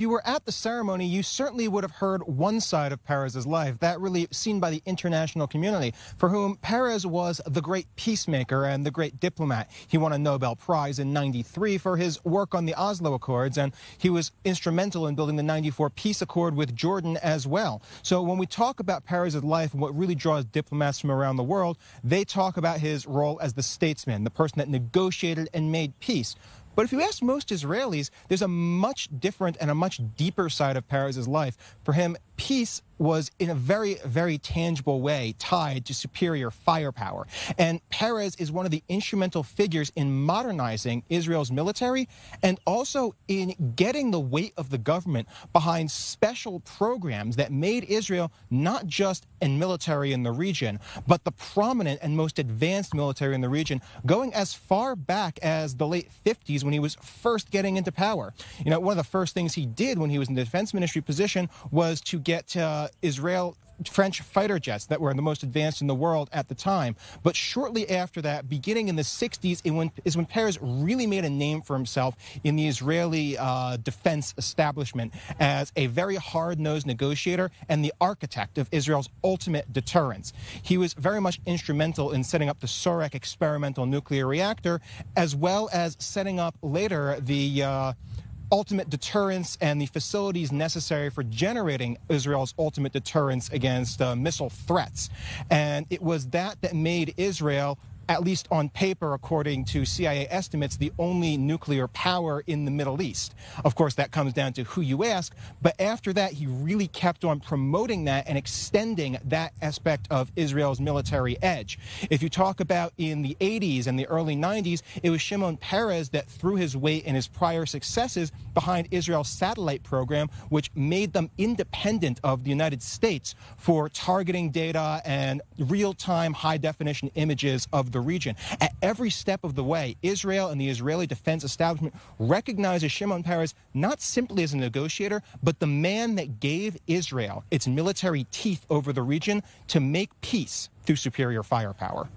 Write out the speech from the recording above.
you were at the ceremony, you certainly would have heard one side of Peres's life, that really seen by the international community, for whom Peres was the great peacemaker and the great diplomat. He won a Nobel Prize in '93 for his work on the Oslo Accords, and he was instrumental in building the '94 peace accord with Jordan as well. So when we talk about Peres's life and what really draws diplomats from around the world, they talk about his role as the statesman, the person that negotiated and made peace. But if you ask most Israelis, there's a much different and a much deeper side of Peres's life. For him, peace was in a very, very tangible way tied to superior firepower. And Peres is one of the instrumental figures in modernizing Israel's military and also in getting the weight of the government behind special programs that made Israel not just a military in the region, but the prominent and most advanced military in the region, going as far back as the late 50s when he was first getting into power. You know, one of the first things he did when he was in the defense ministry position was to get Israel French fighter jets that were the most advanced in the world at the time. But shortly after that, beginning in the 60s, is when Peres really made a name for himself in the Israeli defense establishment as a very hard-nosed negotiator and the architect of Israel's ultimate deterrence. He was very much instrumental in setting up the Sorek experimental nuclear reactor, as well as setting up later the ultimate deterrence and the facilities necessary for generating Israel's ultimate deterrence against missile threats. And it was that made Israel, at least on paper, according to CIA estimates, the only nuclear power in the Middle East. Of course, that comes down to who you ask, but after that, he really kept on promoting that and extending that aspect of Israel's military edge. If you talk about in the 80s and the early 90s, it was Shimon Peres that threw his weight and his prior successes behind Israel's satellite program, which made them independent of the United States for targeting data and real-time high-definition images of the region. At every step of the way, Israel and the Israeli defense establishment recognizes Shimon Peres not simply as a negotiator, but the man that gave Israel its military teeth over the region to make peace through superior firepower.